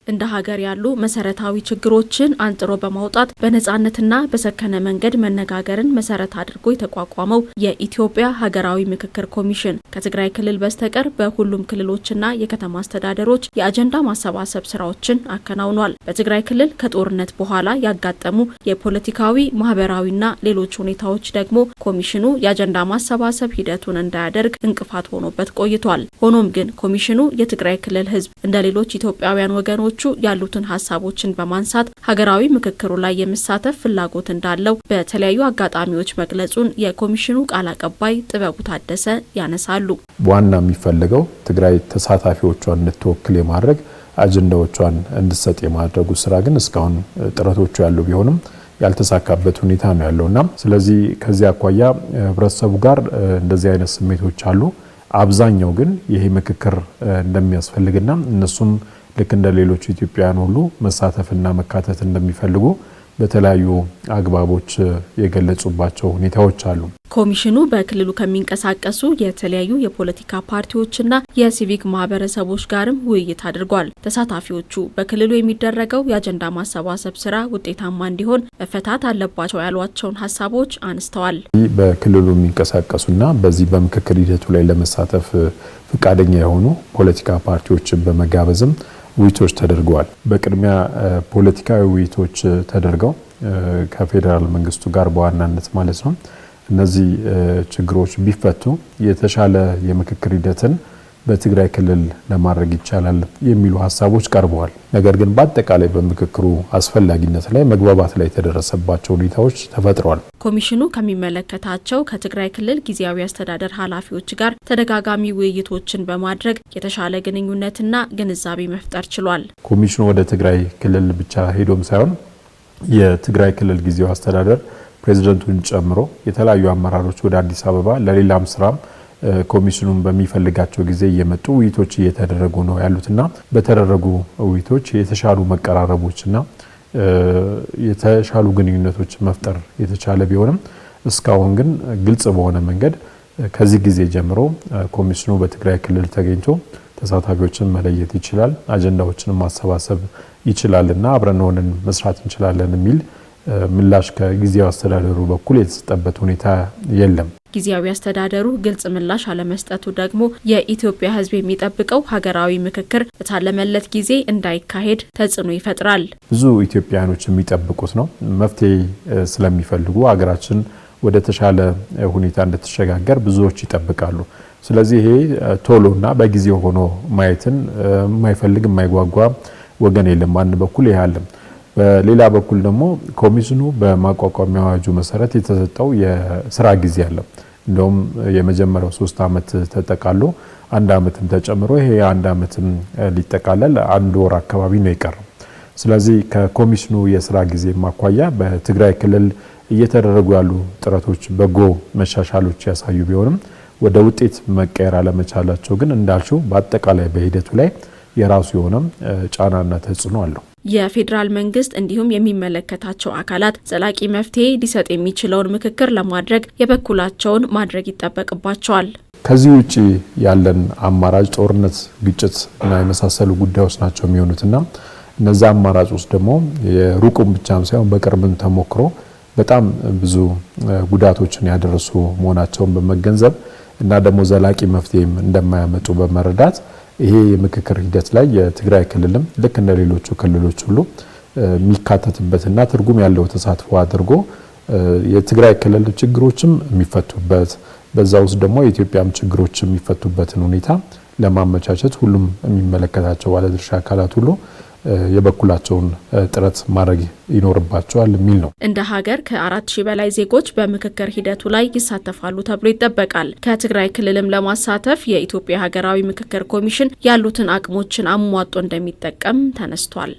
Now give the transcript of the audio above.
እንደ ሀገር ያሉ መሰረታዊ ችግሮችን አንጥሮ በማውጣት በነጻነትና በሰከነ መንገድ መነጋገርን መሰረት አድርጎ የተቋቋመው የኢትዮጵያ ሀገራዊ ምክክር ኮሚሽን ከትግራይ ክልል በስተቀር በሁሉም ክልሎችና የከተማ አስተዳደሮች የአጀንዳ ማሰባሰብ ስራዎችን አከናውኗል። በትግራይ ክልል ከጦርነት በኋላ ያጋጠሙ የፖለቲካዊ ማህበራዊና ሌሎች ሁኔታዎች ደግሞ ኮሚሽኑ የአጀንዳ ማሰባሰብ ሂደቱን እንዳያደርግ እንቅፋት ሆኖበት ቆይቷል። ሆኖም ግን ኮሚሽኑ የትግራይ ክልል ህዝብ እንደ ሌሎች ኢትዮጵያውያን ወገኖቹ ያሉትን ሀሳቦችን በማንሳት ሀገራዊ ምክክሩ ላይ የመሳተፍ ፍላጎት እንዳለው በተለያዩ አጋጣሚዎች መግለጹን የኮሚሽኑ ቃል አቀባይ ጥበቡ ታደሰ ያነሳሉ። ዋና የሚፈልገው ትግራይ ተሳታፊዎቿን እንድትወክል የማድረግ አጀንዳዎቿን እንድትሰጥ የማድረጉ ስራ ግን እስካሁን ጥረቶቹ ያሉ ቢሆንም ያልተሳካበት ሁኔታ ነው ያለውና ስለዚህ ከዚህ አኳያ ህብረተሰቡ ጋር እንደዚህ አይነት ስሜቶች አሉ። አብዛኛው ግን ይሄ ምክክር እንደሚያስፈልግና እነሱም ልክ እንደ ሌሎች ኢትዮጵያውያን ሁሉ መሳተፍና መካተት እንደሚፈልጉ በተለያዩ አግባቦች የገለጹባቸው ሁኔታዎች አሉ። ኮሚሽኑ በክልሉ ከሚንቀሳቀሱ የተለያዩ የፖለቲካ ፓርቲዎችና የሲቪክ ማህበረሰቦች ጋርም ውይይት አድርጓል። ተሳታፊዎቹ በክልሉ የሚደረገው የአጀንዳ ማሰባሰብ ስራ ውጤታማ እንዲሆን መፈታት አለባቸው ያሏቸውን ሀሳቦች አንስተዋል። በክልሉ የሚንቀሳቀሱና በዚህ በምክክር ሂደቱ ላይ ለመሳተፍ ፈቃደኛ የሆኑ ፖለቲካ ፓርቲዎችን በመጋበዝም ውይይቶች ተደርገዋል። በቅድሚያ ፖለቲካዊ ውይይቶች ተደርገው ከፌደራል መንግስቱ ጋር በዋናነት ማለት ነው እነዚህ ችግሮች ቢፈቱ የተሻለ የምክክር ሂደትን በትግራይ ክልል ለማድረግ ይቻላል የሚሉ ሀሳቦች ቀርበዋል። ነገር ግን በአጠቃላይ በምክክሩ አስፈላጊነት ላይ መግባባት ላይ የተደረሰባቸው ሁኔታዎች ተፈጥረዋል። ኮሚሽኑ ከሚመለከታቸው ከትግራይ ክልል ጊዜያዊ አስተዳደር ኃላፊዎች ጋር ተደጋጋሚ ውይይቶችን በማድረግ የተሻለ ግንኙነትና ግንዛቤ መፍጠር ችሏል። ኮሚሽኑ ወደ ትግራይ ክልል ብቻ ሄዶም ሳይሆን የትግራይ ክልል ጊዜያዊ አስተዳደር ፕሬዝዳንቱን ጨምሮ የተለያዩ አመራሮች ወደ አዲስ አበባ ለሌላም ስራም ኮሚሽኑን በሚፈልጋቸው ጊዜ እየመጡ ውይይቶች እየተደረጉ ነው ያሉትና በተደረጉ ውይይቶች የተሻሉ መቀራረቦችና የተሻሉ ግንኙነቶች መፍጠር የተቻለ ቢሆንም እስካሁን ግን ግልጽ በሆነ መንገድ ከዚህ ጊዜ ጀምሮ ኮሚሽኑ በትግራይ ክልል ተገኝቶ ተሳታፊዎችን መለየት ይችላል፣ አጀንዳዎችን ማሰባሰብ ይችላልና አብረን ሆነን መስራት እንችላለን የሚል ምላሽ ከጊዜያዊ አስተዳደሩ በኩል የተሰጠበት ሁኔታ የለም። ጊዜያዊ አስተዳደሩ ግልጽ ምላሽ አለመስጠቱ ደግሞ የኢትዮጵያ ሕዝብ የሚጠብቀው ሀገራዊ ምክክር በታለመለት ጊዜ እንዳይካሄድ ተጽዕኖ ይፈጥራል። ብዙ ኢትዮጵያውያኖች የሚጠብቁት ነው። መፍትሄ ስለሚፈልጉ ሀገራችን ወደ ተሻለ ሁኔታ እንድትሸጋገር ብዙዎች ይጠብቃሉ። ስለዚህ ይሄ ቶሎና በጊዜው ሆኖ ማየትን የማይፈልግ የማይጓጓ ወገን የለም። አንድ በኩል ይሄ አለ። በሌላ በኩል ደግሞ ኮሚሽኑ በማቋቋሚያ አዋጁ መሰረት የተሰጠው የስራ ጊዜ አለ። እንደውም የመጀመሪያው 3 አመት ተጠቃሎ 1 አመትም ተጨምሮ ይሄ 1 አመትም ሊጠቃለል 1 ወር አካባቢ ነው የቀረው። ስለዚህ ከኮሚሽኑ የስራ ጊዜ ማቋያ በትግራይ ክልል እየተደረጉ ያሉ ጥረቶች በጎ መሻሻሎች ያሳዩ ቢሆንም ወደ ውጤት መቀየር አለመቻላቸው ግን እንዳልሽው በአጠቃላይ በሂደቱ ላይ የራሱ የሆነ ጫናና ተጽዕኖ አለው። የፌዴራል መንግስት እንዲሁም የሚመለከታቸው አካላት ዘላቂ መፍትሄ ሊሰጥ የሚችለውን ምክክር ለማድረግ የበኩላቸውን ማድረግ ይጠበቅባቸዋል። ከዚህ ውጪ ያለን አማራጭ ጦርነት፣ ግጭት እና የመሳሰሉ ጉዳዮች ናቸው የሚሆኑትና እነዛ አማራጭ ውስጥ ደግሞ የሩቁም ብቻም ሳይሆን በቅርብም ተሞክሮ በጣም ብዙ ጉዳቶችን ያደረሱ መሆናቸውን በመገንዘብ እና ደግሞ ዘላቂ መፍትሄም እንደማያመጡ በመረዳት ይሄ የምክክር ሂደት ላይ የትግራይ ክልልም ልክ እንደ ሌሎቹ ክልሎች ሁሉ የሚካተትበትና ትርጉም ያለው ተሳትፎ አድርጎ የትግራይ ክልል ችግሮችም የሚፈቱበት በዛ ውስጥ ደግሞ የኢትዮጵያም ችግሮች የሚፈቱበትን ሁኔታ ለማመቻቸት ሁሉም የሚመለከታቸው ባለድርሻ አካላት ሁሉ የበኩላቸውን ጥረት ማድረግ ይኖርባቸዋል የሚል ነው። እንደ ሀገር ከ4000 በላይ ዜጎች በምክክር ሂደቱ ላይ ይሳተፋሉ ተብሎ ይጠበቃል። ከትግራይ ክልልም ለማሳተፍ የኢትዮጵያ ሀገራዊ ምክክር ኮሚሽን ያሉትን አቅሞችን አሟጦ እንደሚጠቀም ተነስቷል።